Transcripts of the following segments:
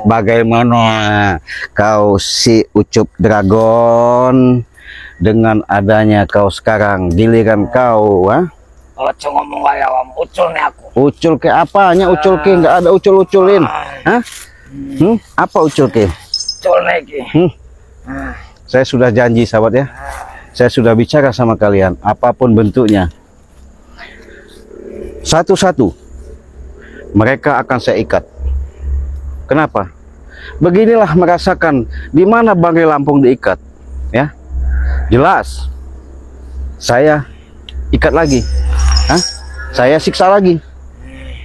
Bagaimana kau si Ucup Dragon dengan adanya kau sekarang giliran kau, Ojo ngomong wae awam ucul nih aku. Ucul ke apanya? Ucul ke nggak ada ucul-uculin. Apa ucul ke? Ucul lagi. Saya sudah janji sahabat ya. Saya sudah bicara sama kalian apapun bentuknya. Satu-satu mereka akan saya ikat. Kenapa? Beginilah merasakan di mana Banggai Lampung diikat, ya. Jelas. Saya ikat lagi. Saya siksa lagi.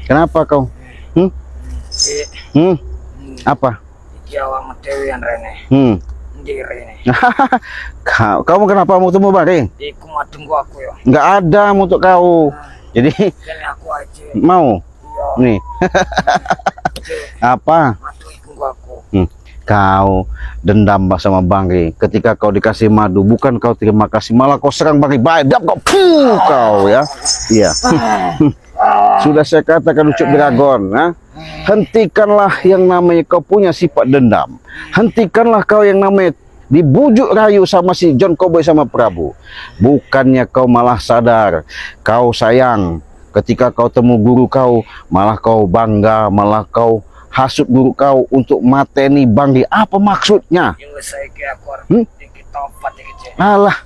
Kenapa kau? Apa? Jawa Dewian Rene. Rene. Kamu kenapa mau temu Banggai? Iku mau tunggu aku ya. Nggak ada untuk kau. Jadi aku aja. Mau? Iya. Nih. Apa? Kau dendam sama Banggai. Ketika kau dikasih madu, bukan kau terima kasih, malah kau serang Banggai. Badap kau, ya. Iya. Sudah saya katakan Ucup Dragon, hentikanlah yang namanya kau punya sifat dendam. Hentikanlah kau yang namanya dibujuk rayu sama si John Cowboy sama Prabu. Bukannya kau malah sadar, kau sayang. Ketika kau temu guru kau, malah kau bangga, malah kau hasut guru kau untuk mateni Banggai. Apa maksudnya? Alah,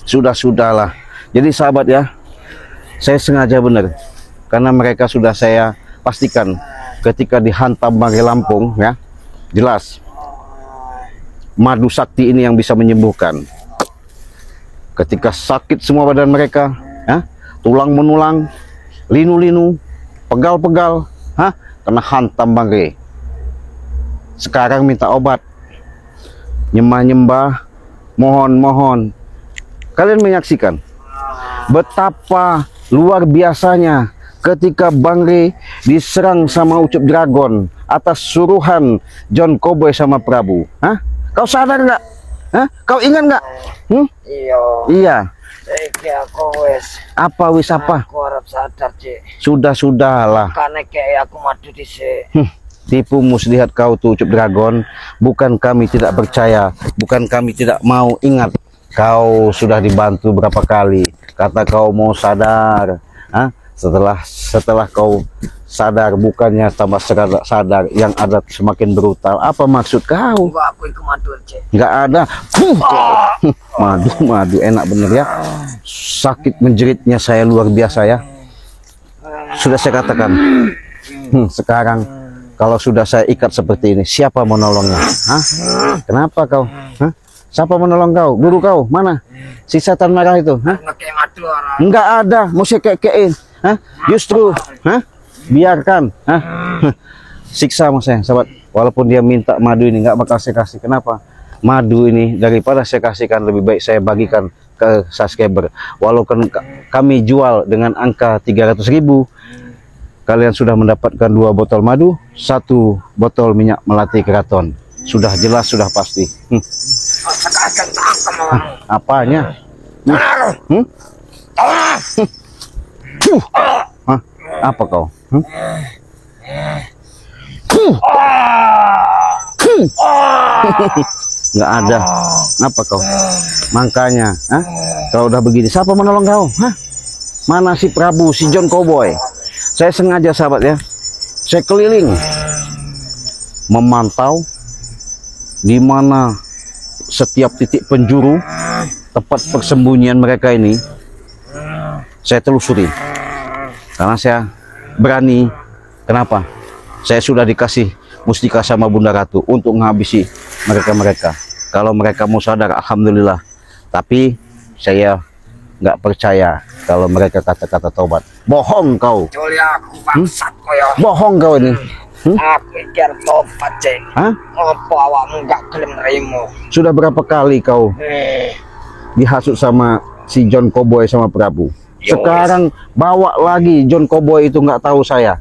sudah-sudahlah. Jadi sahabat ya, saya sengaja benar, karena mereka sudah saya pastikan ketika dihantam Banggai Lampung, ya, jelas madu sakti ini yang bisa menyembuhkan. Ketika sakit semua badan mereka, tulang menulang, linu-linu, pegal-pegal, kena hantam Banggai. Sekarang minta obat, nyembah-nyembah, mohon-mohon. Kalian menyaksikan betapa luar biasanya ketika Banggai diserang sama Ucup Dragon atas suruhan John Cowboy sama Prabu. Kau sadar nggak? Kau ingat nggak? Iya. Apa wis apa? Aku harap sadar, Cik. Sudah-sudahlah. Karena kayak aku madu dhisik. Tipu muslihat kau tuh Ucup Dragon. Bukan kami tidak percaya, bukan kami tidak mau. Ingat, kau sudah dibantu berapa kali. Kata kau mau sadar, setelah kau sadar, bukannya tambah sadar, yang ada semakin brutal. Apa maksud kau? Aku ikut madu, Cik. Nggak ada. Madu enak bener ya. Sakit menjeritnya saya luar biasa ya. Sudah saya katakan. Sekarang kalau sudah saya ikat seperti ini, siapa menolongnya? Kenapa kau? Siapa menolong kau? Guru kau mana? Si setan merah itu? Nggak ada. Mesti kekein. Justru, biarkan. Siksa mas saya, sahabat. Walaupun dia minta madu ini, nggak bakal saya kasih. Kenapa? Madu ini daripada saya kasihkan, lebih baik saya bagikan ke subscriber. Walaupun kami jual dengan angka 300.000, kalian sudah mendapatkan 2 botol madu, 1 botol minyak melati keraton. Sudah jelas, sudah pasti. Apanya? Apa kau? Nggak ada. Apa kau? Makanya, kalau udah begini, siapa menolong kau? Mana si Prabu, si John Cowboy? Saya sengaja sahabat ya, saya keliling memantau di mana setiap titik penjuru tempat persembunyian mereka ini. Saya telusuri karena saya berani. Kenapa? Saya sudah dikasih mustika sama Bunda Ratu untuk menghabisi mereka. Kalau mereka mau sadar, alhamdulillah. Tapi saya nggak percaya kalau mereka kata-kata tobat. Bohong kau. Bohong kau ini. Aku pikir tobat, Cik. Apa awakmu nggak gelem nrimo? Sudah berapa kali kau dihasut sama si John Cowboy sama Prabu? Sekarang bawa lagi John Cowboy itu nggak tahu saya.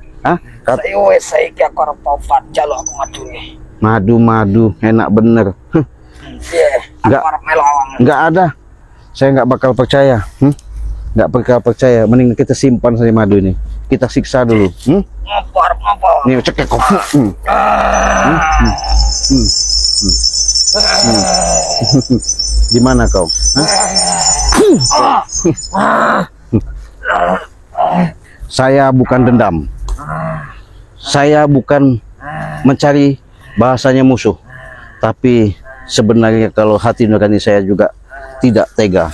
Saya aku harap tobat, jaluk aku madu nih. Madu enak bener. Nggak ada. Saya nggak bakal percaya. Nggak bakal percaya. Mending kita simpan saja madu ini. kita siksa dulu. Apa? Nih cekek kok. Gimana kau? Saya bukan dendam. Saya bukan mencari bahasanya musuh. Tapi sebenarnya kalau hati nurani saya juga tidak tega.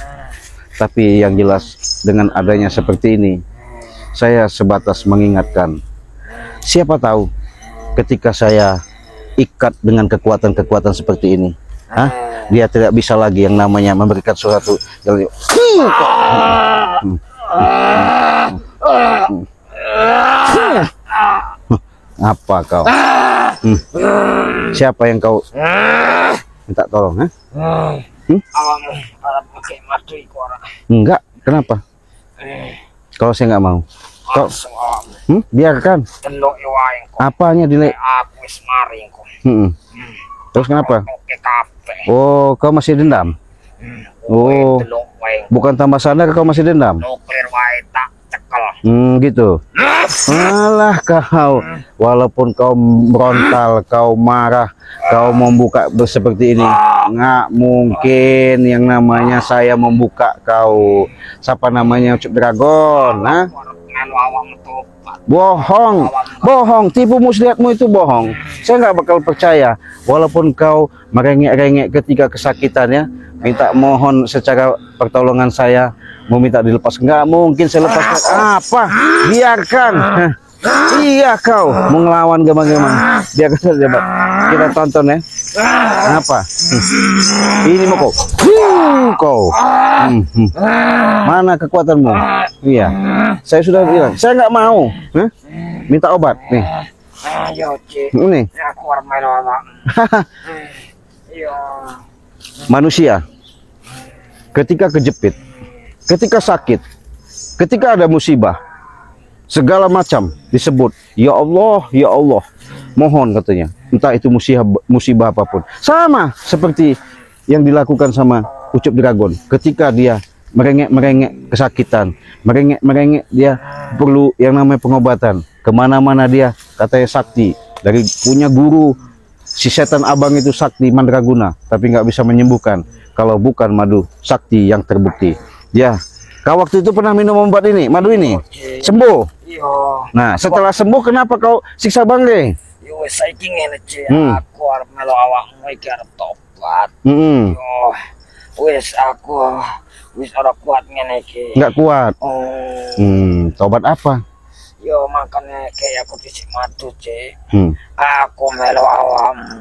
Tapi yang jelas dengan adanya seperti ini, saya sebatas mengingatkan. Siapa tahu ketika saya ikat dengan kekuatan-kekuatan seperti ini, dia tidak bisa lagi yang namanya memberikan suatu apa kau? Siapa yang kau minta tolong? Awakmu arep pakai madu iku ora. Enggak, kenapa? Kalau saya nggak mau, kau biarkan. Delok wae kok. Apanya delay? Aku wis mari kok. Terus kenapa? Oke kabeh. Oh, kau masih dendam? Oh, Delok wae. bukan tambah sadar kau masih dendam? Nuklir wae tak cekel. Gitu. Alah kau, walaupun kau berontal, kau marah, kau membuka seperti ini, nggak mungkin yang namanya saya membuka kau. Siapa namanya Ucup Dragon? Bohong, bohong, tipu muslihatmu itu bohong. Saya nggak bakal percaya, walaupun kau merengek-rengek ketika kesakitannya, minta mohon secara pertolongan saya, mau minta dilepas, nggak mungkin saya lepaskan. Apa? Biarkan. Iya kau mau ngelawan gimana? Biarkan saja, Pak. Kita tonton ya. Apa? Ini mau kau. Mana kekuatanmu? Iya. Saya sudah bilang, saya nggak mau. Minta obat nih. Ayo, Cik. Ini. Aku arep melu awak. Iya. Manusia ketika kejepit, ketika sakit, ketika ada musibah, segala macam disebut ya Allah, mohon katanya, entah itu musibah apapun. Sama seperti yang dilakukan sama Ucup Dragon ketika dia merengek kesakitan, merengek dia perlu yang namanya pengobatan. Kemana-mana dia katanya sakti, dari punya guru si setan abang itu sakti mandraguna, tapi nggak bisa menyembuhkan kalau bukan madu sakti yang terbukti. Ya, kau waktu itu pernah minum obat ini, madu ini, sembuh. Iya. Nah, setelah sembuh kenapa kau siksa bangke? Yo wis saiki ngene, Cik. Aku arep melu awakmu iki arep tobat. Yo wis aku wis ora kuat ngene iki. Nggak kuat. Tobat apa? Yo makanya kayak aku disik madu, Cik. Aku melu awakmu.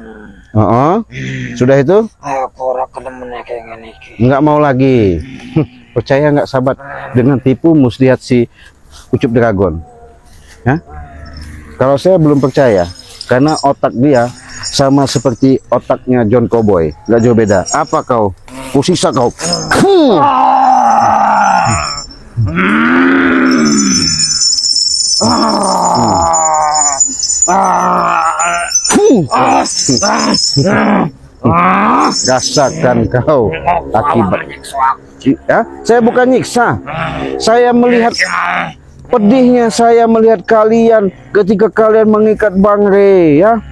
Sudah itu? Aku ora kelem kayak ngene iki. Nggak mau lagi. Percaya nggak sahabat dengan tipu muslihat si Ucup Dragon? Kalau saya belum percaya, karena otak dia sama seperti otaknya John Cowboy, nggak jauh beda. Apa kau? Kusisa kau. Rasakan kau akibat. Ya, saya bukan nyiksa. Saya melihat pedihnya, saya melihat kalian ketika kalian mengikat Bang Re, ya,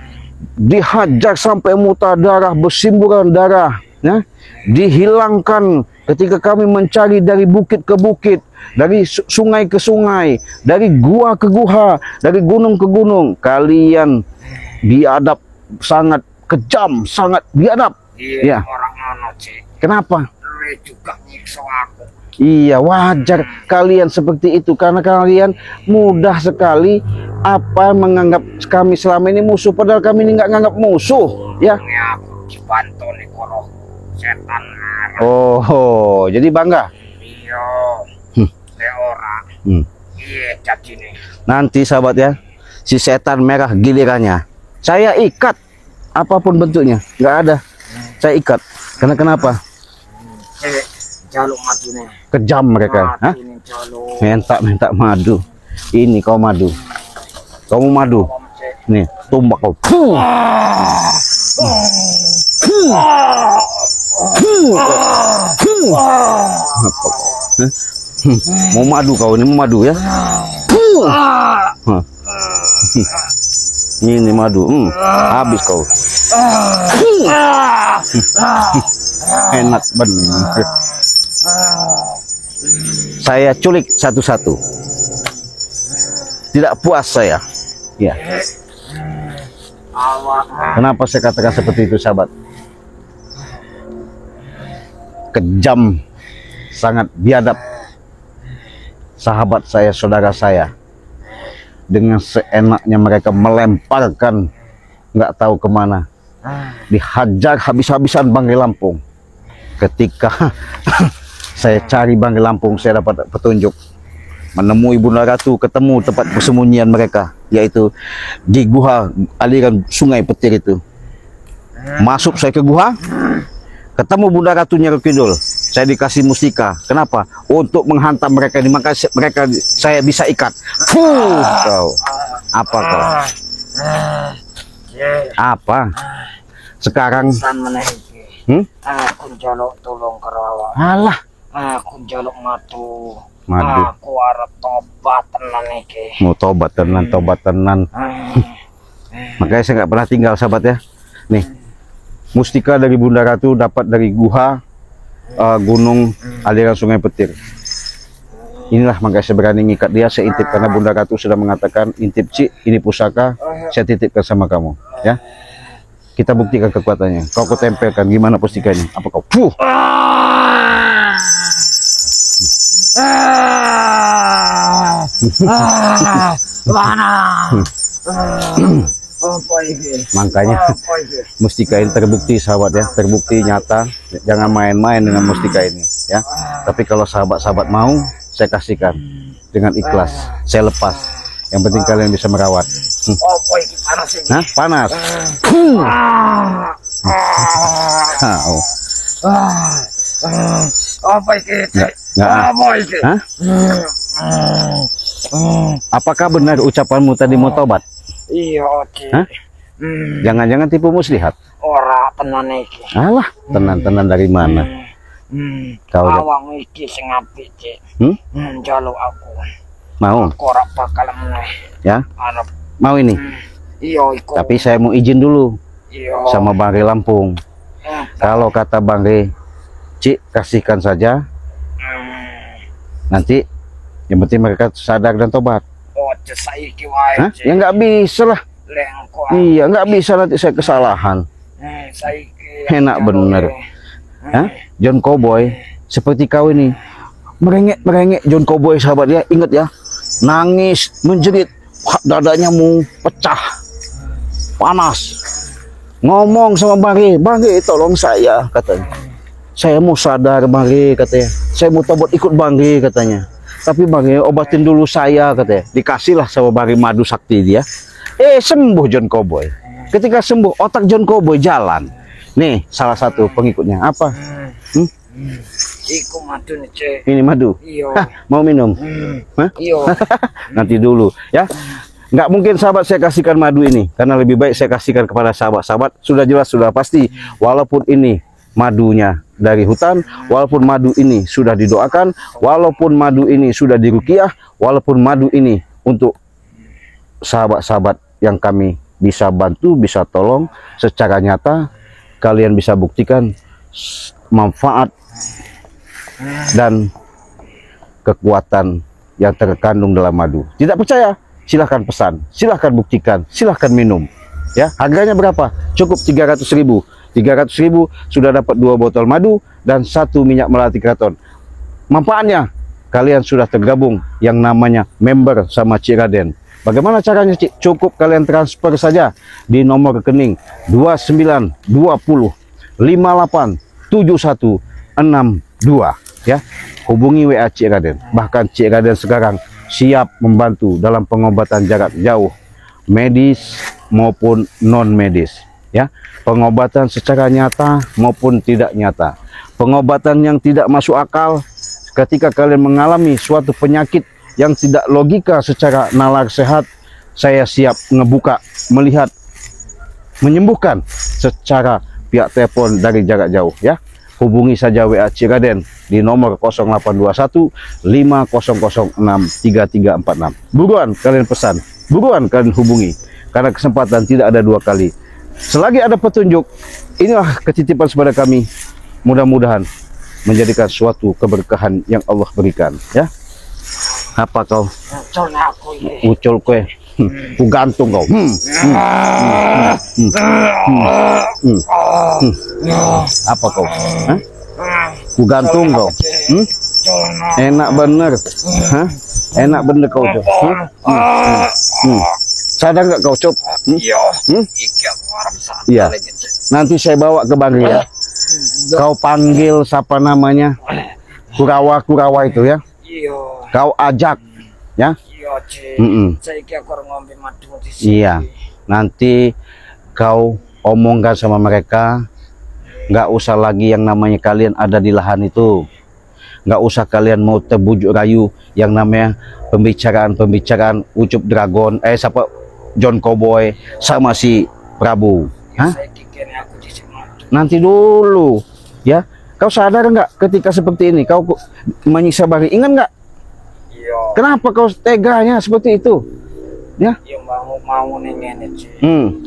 dihajar sampai muntah darah, bersimburan darah, ya, dihilangkan ketika kami mencari dari bukit ke bukit, dari sungai ke sungai, dari gua ke gua, dari gunung ke gunung. Kalian biadab, sangat kejam, sangat biadab. Iya, orang mana, Cik? Kenapa? Juga nyiksa aku. Iya, wajar kalian seperti itu karena kalian mudah sekali menganggap kami selama ini musuh, padahal kami ini nggak nganggap musuh, ya. Aku dibantu nih koro setan. Oh, jadi bangga. Iya. Ora. Iya, jadi nih. Nanti sahabat ya, si setan merah gilirannya saya ikat apapun bentuknya, nggak ada. Saya ikat. Karena kenapa? Jaluk madu nih. Kejam mereka. Minta madu. Ini kau madu. Kamu madu. Nih, tumbak kau. Mau madu kau ini, mau madu ya. Hah. Ini madu. Habis kau. Enak bener. Saya culik satu-satu. Tidak puas saya. Ya. Kenapa saya katakan seperti itu, sahabat? Kejam, sangat biadab sahabat saya, saudara saya. Dengan seenaknya mereka melemparkan nggak tahu kemana, dihajar habis-habisan Banggai Lampung. Ketika saya cari Banggai Lampung, saya dapat petunjuk, menemui Bunda Ratu, ketemu tempat persembunyian mereka, yaitu di guha aliran Sungai Petir itu. Masuk saya ke guha, ketemu Bunda Ratu Nyiro Kidul. Saya dikasih mustika. Kenapa? Untuk menghantam mereka ini. Maka mereka saya bisa ikat. Kau. Apa kau? Apa? Sekarang aku jaluk tolong kerawa. Alah. Aku jaluk matu. Madu. Aku arep tobat tenan iki. Mau tobat tenan. Makanya saya nggak pernah tinggal, sahabat ya. Nih, mustika dari Bunda Ratu dapat dari guha gunung aliran Sungai Petir. Inilah makanya saya berani ngikat dia, saya intip karena Bunda Ratu sudah mengatakan, intip Cik, ini pusaka, saya titipkan sama kamu, ya. Kita buktikan kekuatannya. Kau tempelkan, gimana pustikanya? Apa kau? Mana? Apa ini? Makanya mustika ini terbukti, sahabat ya, terbukti nyata. Jangan main-main dengan mustika ini, ya. Tapi kalau sahabat-sahabat mau, saya kasihkan dengan ikhlas, saya lepas. Yang penting kalian bisa merawat. Apa ini panas ini? Hah? Panas. Apa ini? Nggak. Apa ini? Hah? Apakah benar ucapanmu tadi mau tobat? Iya, Cik. Hah? Jangan-jangan tipu muslihat. Ora tenan iki. Alah, tenan-tenan dari mana? Kau awang iki sing apik, Cik. Jaluk aku. Mau? Aku ora bakal meneh. Ya? Arep. Mau ini? Iya, iku. Tapi saya mau izin dulu Iya. sama Banggai Lampung. Kalau kata Banggai, Cik, kasihkan saja. Nanti yang penting mereka sadar dan tobat. Oh, saiki wae. Hah? Ya nggak bisa lah. Lengko. Iya, nggak bisa, nanti saya kesalahan. Saiki. Enak bener. Hah? John Cowboy seperti kau ini merengek John Cowboy, sahabat ya, ingat ya, nangis menjerit, dadanya mau pecah, panas, ngomong sama Banggai, tolong saya, katanya. Saya mau sadar, Banggai, katanya. Saya mau tobat ikut Banggai, katanya. Tapi Banggai obatin dulu saya, katanya. Dikasihlah sama Banggai madu sakti dia. Sembuh John Cowboy. Ketika sembuh, otak John Cowboy jalan. Nih, salah satu pengikutnya. Apa? Iku madu nih, Cik. Ini madu? Iya. Mau minum? Hah? Iya. Nanti dulu, ya. Nggak mungkin sahabat saya kasihkan madu ini. Karena lebih baik saya kasihkan kepada sahabat-sahabat. Sudah jelas, sudah pasti. Walaupun ini madunya dari hutan, walaupun madu ini sudah didoakan, walaupun madu ini sudah diruqyah, walaupun madu ini untuk sahabat-sahabat yang kami bisa bantu, bisa tolong secara nyata, kalian bisa buktikan manfaat dan kekuatan yang terkandung dalam madu. Tidak percaya? Silahkan pesan, silahkan buktikan, silahkan minum. Ya, harganya berapa? Cukup 300.000. 300.000 sudah dapat 2 botol madu dan 1 minyak melati keraton. Manfaatnya, kalian sudah tergabung yang namanya member sama Cik Raden. Bagaimana caranya, Cik? Cukup kalian transfer saja di nomor rekening 2920587162, ya. Hubungi WA Cik Raden. Bahkan Cik Raden sekarang siap membantu dalam pengobatan jarak jauh, medis maupun non medis, ya. Pengobatan secara nyata maupun tidak nyata. Pengobatan yang tidak masuk akal ketika kalian mengalami suatu penyakit yang tidak logika secara nalar sehat, saya siap ngebuka, melihat, menyembuhkan secara pihak telepon dari jarak jauh, ya. hubungi saja WA Cik Raden di nomor 0821 5006 3346. Buruan kalian pesan, buruan kalian hubungi, karena kesempatan tidak ada dua kali. Selagi ada petunjuk, inilah ketitipan kepada kami. Mudah-mudahan menjadikan suatu keberkahan yang Allah berikan, ya. Apa kau? Ucul kue. Ku gantung kau. Apa kau? Hah? Ku gantung kau. Enak bener. Hah? Enak bener kau tuh. Sadar nggak kau, Cop? Iya. Nanti saya bawa ke Bang ya. Kau panggil siapa namanya? Kurawa itu ya. Kau ajak, ya. Iya. Nanti kau omongkan sama mereka, nggak usah lagi yang namanya kalian ada di lahan itu. Nggak usah kalian mau terbujuk rayu yang namanya pembicaraan Ucup Dragon, siapa John Cowboy sama si Prabu. Hah? Nanti dulu, ya. Kau sadar nggak ketika seperti ini kau menyiksa Bari? Ingat nggak? Kenapa kau teganya seperti itu? Ya? Mau nengen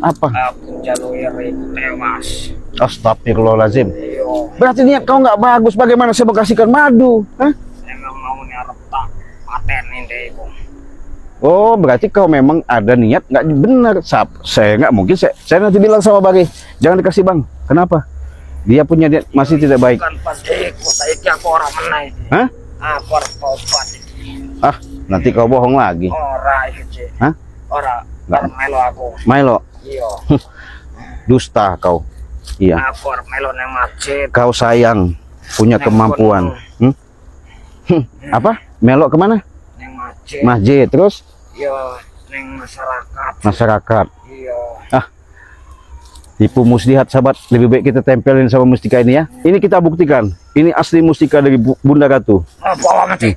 apa? Aku jalur tewas. Astagfirullahaladzim. Berarti niat kau nggak bagus. Bagaimana saya mau kasihkan madu? Hah? Saya nggak mau nyarap patenin deh. Oh, berarti kau memang ada niat nggak benar. Saya nggak mungkin. Saya nanti bilang sama Bari, jangan dikasih Bang. Kenapa? Dia punya niat masih tidak baik. Bukan pas aku orang menai. Hah? Aku harus tobat. Ah, nanti kau bohong lagi. Ora iki. Hah? Ora. Melo aku. Melo. Iya. Dusta kau. Iya. Aku arep melo nang masjid. Kau sayang, punya kemampuan. Apa? Melo kemana? Nang masjid. Masjid. Terus? Iya, nang masyarakat. Masyarakat. Iya. Ah, tipu muslihat sahabat. Lebih baik kita tempelin sama mustika ini ya. Ini kita buktikan. Ini asli mustika dari Bunda Ratu. Bawa mati.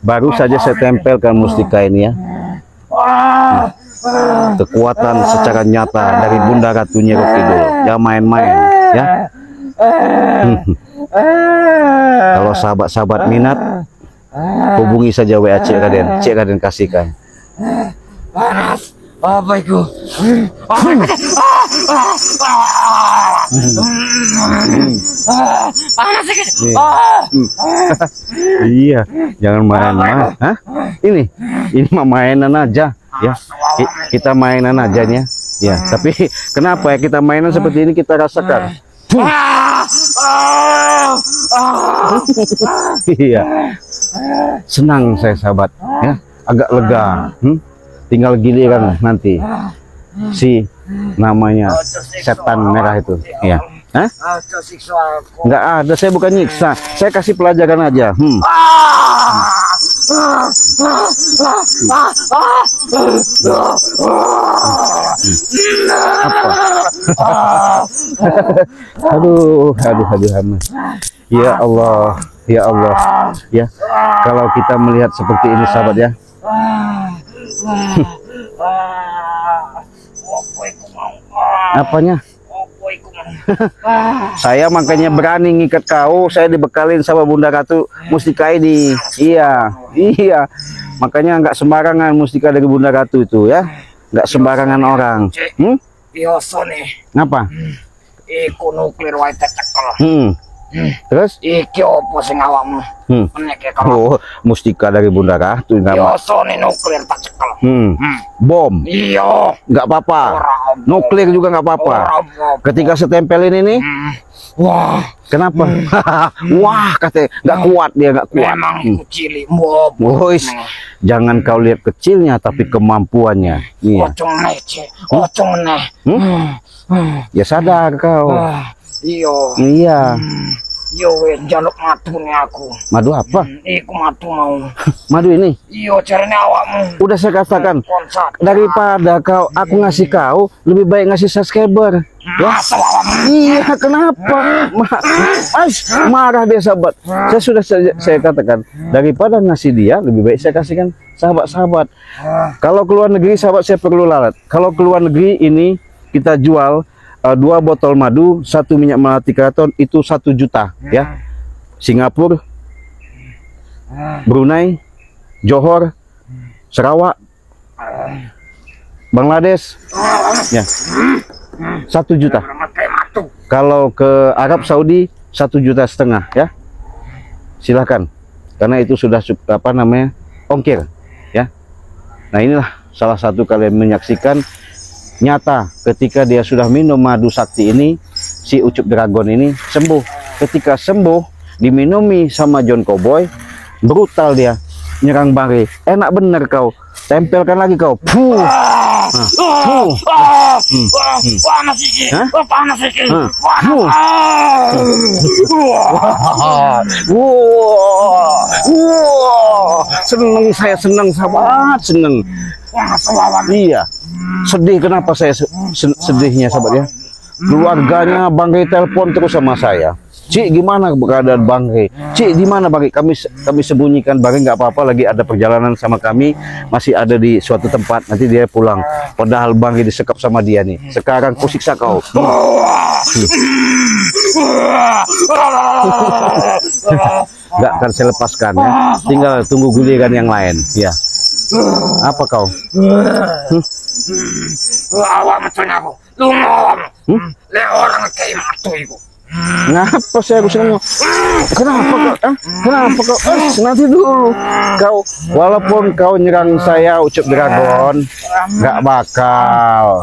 Baru saja saya tempelkan mustika ini ya. Kekuatan secara nyata dari Bunda Ratu Nyi Kidul. Jangan main-main ya. Kalau sahabat-sahabat minat, hubungi saja WA Cik Raden. Cik Raden kasihkan. Panas. Apa itu? Panas sekali. Iya, jangan main-main. Hah? Ini mah mainan aja ya. Kita mainan aja nih ya. Ya, tapi kenapa ya kita mainan seperti ini kita rasakan? Iya. Senang saya sahabat ya, agak lega. Tinggal giliran nanti si namanya setan merah itu ya. Hah? Nggak ada, saya bukan nyiksa, saya kasih pelajaran aja. Aduh. Ya Allah, ya Allah, ya. Kalau kita melihat seperti ini sahabat ya. Apanya? Saya makanya berani ngikat kau. Saya dibekalin sama Bunda Ratu mustika ini. Iya. Makanya nggak sembarangan mustika dari Bunda Ratu itu ya. Nggak sembarangan orang. Biasa nih. Ngapa? Iku nuklir wae tekel. Terus? Iki opo sing awakmu? Oh, mustika dari Bunda Ratu nama. Biasa nih nuklir tak cekel. Bom. Iya. Nggak apa-apa. Nuklir juga nggak apa-apa. Ketika setempelin ini, wah. Kenapa? Wah, katanya nggak kuat dia, nggak kuat. Memang kecil, bom. Boys, jangan kau lihat kecilnya, tapi kemampuannya. Iya. Ocong neh. Ya sadar kau. Iya. Iya. Yo wes jaluk madu nih aku. Madu apa? Iku madu mau. Madu ini. Iyo caranya awakmu. Udah saya katakan, Konsat. daripada aku ngasih kau, lebih baik ngasih subscriber. Ya? Masa awakmu. Iya, kenapa? Mas, marah dia sahabat. Saya katakan, daripada ngasih dia, lebih baik saya kasihkan sahabat-sahabat. Kalau keluar negeri, sahabat saya perlu lalat. Kalau keluar negeri ini kita jual 2 botol madu, 1 minyak melati keraton itu 1 juta, ya. Singapura, Brunei, Johor, Sarawak, Bangladesh, ya, 1 juta. Kalau ke Arab Saudi 1,5 juta, ya. Silahkan, karena itu sudah apa namanya ongkir, ya. Nah inilah salah satu kalian menyaksikan nyata ketika dia sudah minum madu sakti ini, si Ucup Dragon ini sembuh. Ketika sembuh, diminumi sama John Cowboy, brutal dia nyerang Bangre. Enak bener kau, tempelkan lagi kau. Panas iki. Hah? Panas iki. Seneng saya, seneng sahabat, seneng. Iya. Sedih, kenapa saya sedihnya sahabat ya? Keluarganya Bangre telepon terus sama saya. Cik, gimana keadaan Bangre? Cik, di mana Bangre? Kami sembunyikan Bangre, nggak apa-apa, lagi ada perjalanan sama kami, masih ada di suatu tempat, nanti dia pulang. Padahal Bangre disekap sama dia nih. Sekarang ku siksa kau. Nggak akan saya lepaskan ya. Tinggal tunggu guliran yang lain. Ya. Apa kau? Awak macam aku. Lu ngawam. Le orang kayak matu iku. Ngapa saya harus ngomong? Kenapa kau? Kenapa kau? Nanti dulu. Kau, walaupun kau nyerang saya Ucup Dragon, nggak bakal.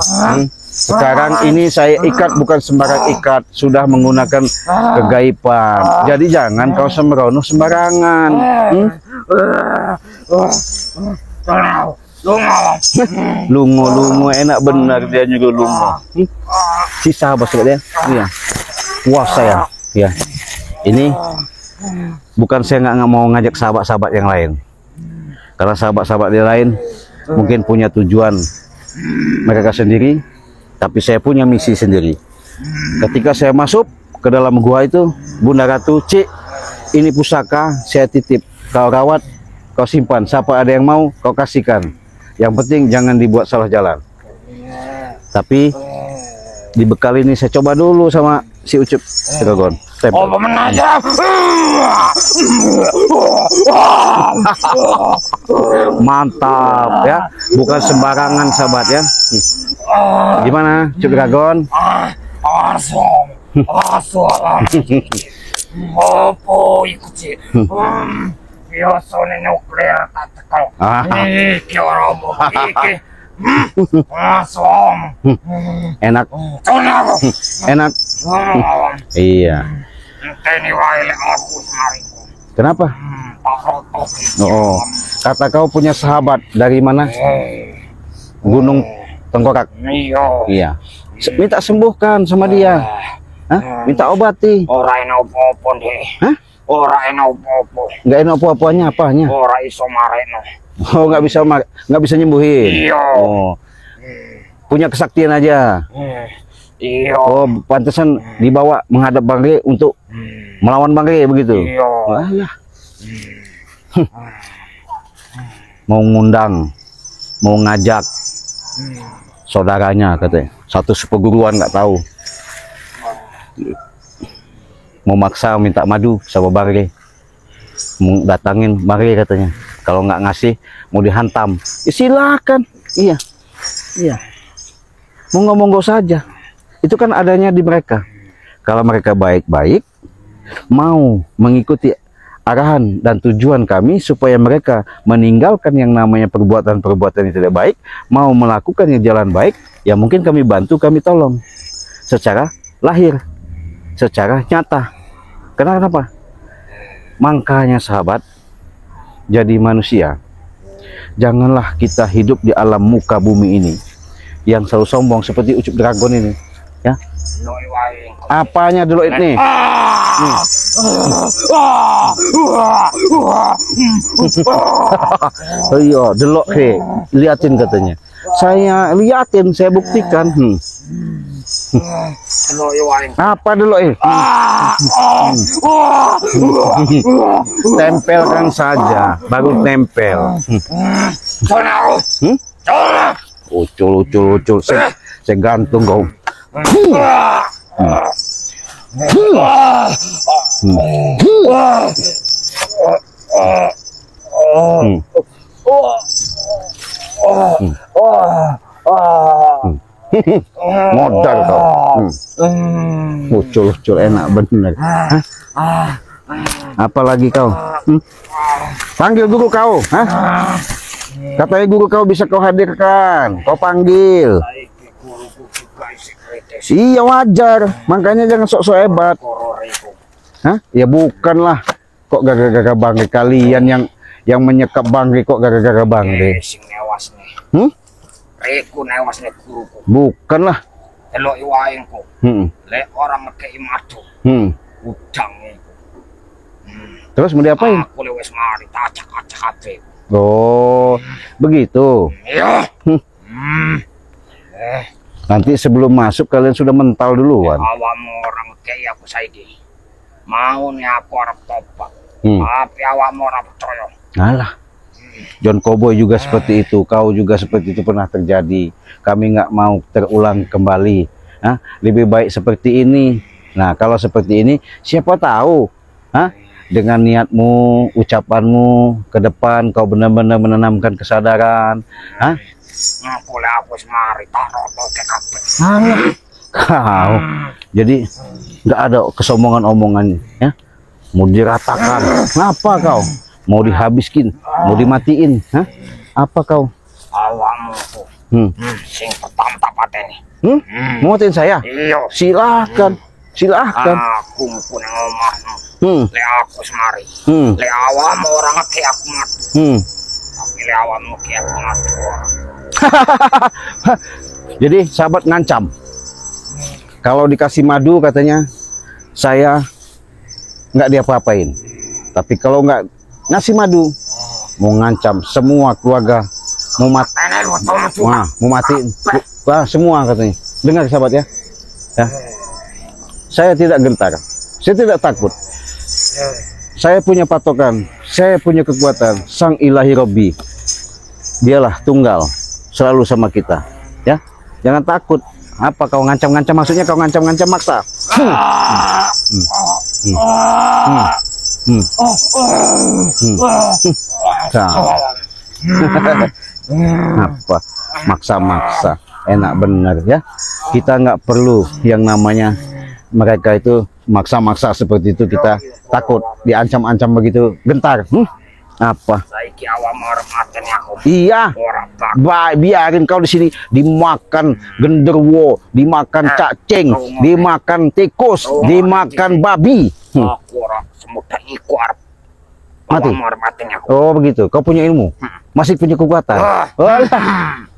Sekarang ini saya ikat bukan sembarang ikat, sudah menggunakan kegaiban. Jadi jangan kau sembrono sembarangan. Lungo enak benar dia nyuruh lungo. Si sahabat ya. Iya. Puas saya. Ya. Ini bukan saya nggak mau ngajak sahabat-sahabat yang lain. Karena sahabat-sahabat yang lain mungkin punya tujuan mereka sendiri, tapi saya punya misi sendiri. Ketika saya masuk ke dalam gua itu, Bunda Ratu, Cik, ini pusaka saya titip, kau rawat, kau simpan, siapa ada yang mau kau kasihkan. Yang penting jangan dibuat salah jalan. Tapi dibekal ini saya coba dulu sama si Ucup Dragon. Oh, menaja. Mantap ya, bukan sembarangan sahabat ya. Gimana Ucup Dragon? Asom. Apa ikuti? Biasanya nuklir tatkal. Iki orang iki. Asom. Enak. Enak. Iya. Ini wae aku semariku. Kenapa? Oh, kata kau punya sahabat dari mana? Gunung Tengkorak. Iya. Minta sembuhkan sama dia. Hah? Minta obati. Ora enak apa-apa deh. Hah? Ora enak apa-apa. Nggak enak apa-apanya, apanya? Ora iso mareno. Oh, nggak bisa nyembuhin. Iya. Oh. Punya kesaktian aja. Iya. Oh, pantesan dibawa menghadap Bangre untuk melawan Bangre begitu. Iya. Wah, ya. Mau ngundang, mau ngajak saudaranya katanya, satu seperguruan nggak tahu. Mau maksa minta madu sama Bangre, mau datangin Bangre katanya. Kalau nggak ngasih mau dihantam. Ya, silakan. Iya, iya. Monggo-monggo saja. Itu kan adanya di mereka. Kalau mereka baik-baik, mau mengikuti arahan dan tujuan kami supaya mereka meninggalkan yang namanya perbuatan-perbuatan yang tidak baik, mau melakukan yang jalan baik, ya mungkin kami bantu, kami tolong secara lahir, secara nyata. Kenapa? Makanya sahabat, jadi manusia, janganlah kita hidup di alam muka bumi ini yang selalu sombong seperti Ucup Dragon ini, ya. Apanya dulu ini? Iya, delok he, liatin katanya. Saya liatin, saya buktikan. Delok yo wae. Apa delok tempelkan saja, baru tempel. Ucul. Saya gantung kau. Modal kau. Ucul enak bener. Apalagi kau? Panggil guru kau. Katanya guru kau bisa kau hadirkan. Kau panggil. Iya wajar. Makanya jangan sok-sok hebat. Ya bukanlah. Kok gagal-gagal bangke kalian yang menyekap bangke kok gagal-gagal bangke. Reku newas nek guruku. Bukanlah. Delok wae engko. Lek orang ngekei madu. Udang iku. Terus mau diapain? Aku wis mari tak acak-acak kabeh. Oh, begitu. Iya. Nanti sebelum masuk kalian sudah mental duluan. Awakmu orang ngekei aku saiki. Mau nih aku arep tobat. Tapi awakmu ora percaya. Alah. John Cowboy juga seperti itu, kau juga seperti itu pernah terjadi. Kami nggak mau terulang kembali. Lebih baik seperti ini. Nah, kalau seperti ini, siapa tahu, dengan niatmu, ucapanmu ke depan, kau benar-benar menanamkan kesadaran. Boleh aku semari tak roto ke kabeh. Kau, jadi nggak ada kesombongan omongan, ya? Mau diratakan, ngapa kau? Mau dihabiskin, mau dimatiin, apa kau? Awakmu tuh, sing pertama tak pateni. Mau matiin saya? Iya. Silahkan. Aku pun yang omahmu. Lek aku semari. Lek awakmu orang ngekei aku mati. Tapi lek awakmu ngekei aku mati. Jadi sahabat ngancam. Kalau dikasih madu katanya saya nggak diapa-apain. Tapi kalau nggak ngasih madu, mau ngancam semua keluarga, mau matiin, semua katanya. Dengar sahabat ya, saya tidak gentar, saya tidak takut. Saya punya patokan, saya punya kekuatan. Sang Ilahi Robbi, dialah tunggal, selalu sama kita. Ya, jangan takut. Apa kau ngancam-ngancam? Maksudnya kau ngancam-ngancam maksa? Apa maksa-maksa, enak bener ya. Kita nggak perlu yang namanya mereka itu maksa-maksa seperti itu. Kita takut diancam-ancam begitu, gentar. Apa? Saiki awakmu arep mateni aku. Iya. Biarin kau di sini dimakan genderuwo, dimakan cacing, dimakan tikus, dimakan babi. Aku ora semudah iku arep mati. Mateni aku. Oh begitu. Kau punya ilmu, masih punya kekuatan.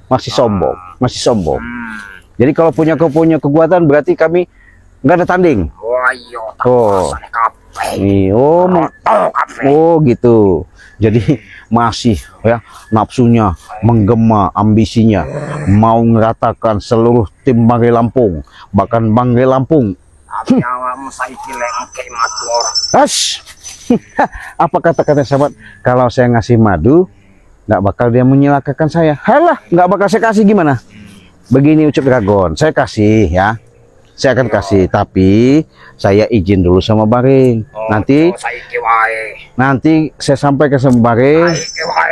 Masih sombong. Jadi kalau kau punya kekuatan berarti kami nggak ada tanding. Wah iya. Oh gitu. Jadi masih ya nafsunya menggema, ambisinya mau ngeratakan seluruh tim Banggai Lampung, bahkan Banggai Lampung. Tapi awakmu saiki lek ngekei madu ora. Apa kata-kata sahabat? Kalau saya ngasih madu, nggak bakal dia menyelakakan saya. Halah, nggak bakal saya kasih gimana? Begini Ucup Dragon, saya kasih ya. Saya akan kasih, tapi saya izin dulu sama Baring. Nanti saya sampaikan sama Baring.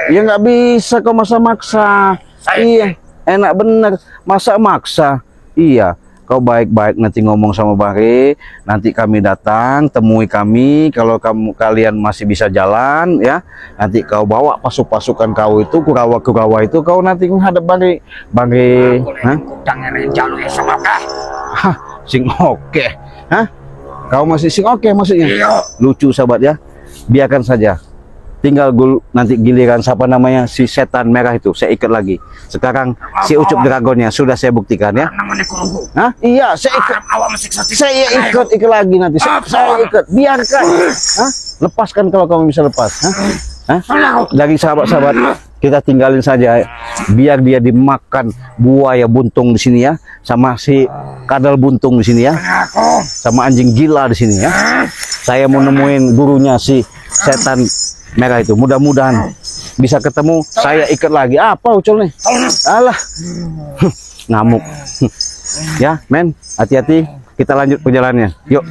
Ya nggak bisa kau maksa-maksa. Iya, enak bener masa maksa. Iya, kau baik-baik nanti ngomong sama Baring. Nanti kami datang, temui kami. Kalau kalian masih bisa jalan, ya nanti kau bawa pasukan kau itu, kurawa itu, kau nanti menghadap Baring. Sing oke. Kau masih sing oke maksudnya? Lucu sahabat ya. Biarkan saja. tinggal nanti giliran siapa namanya si setan merah itu saya ikat lagi. Sekarang si Ucup Dragonnya sudah saya buktikan ya. Namanya kurungku. Hah? Iya, saya ikat. Awak masih sakti. Saya ikat lagi nanti. Saya ikat. Biarkan. Hah? Lepaskan kalau kamu bisa lepas. Hah? Hah? Dari sahabat-sahabat kita tinggalin saja. Biar dia dimakan buaya buntung di sini ya, sama si kadal buntung di sini ya, sama anjing gila di sini ya. Saya mau nemuin gurunya si setan merah itu. Mudah-mudahan bisa ketemu. Saya ikat lagi. Apa Ucul nih? Alah. Ngamuk. Ya, men. Hati-hati. Kita lanjut perjalanannya. Yuk.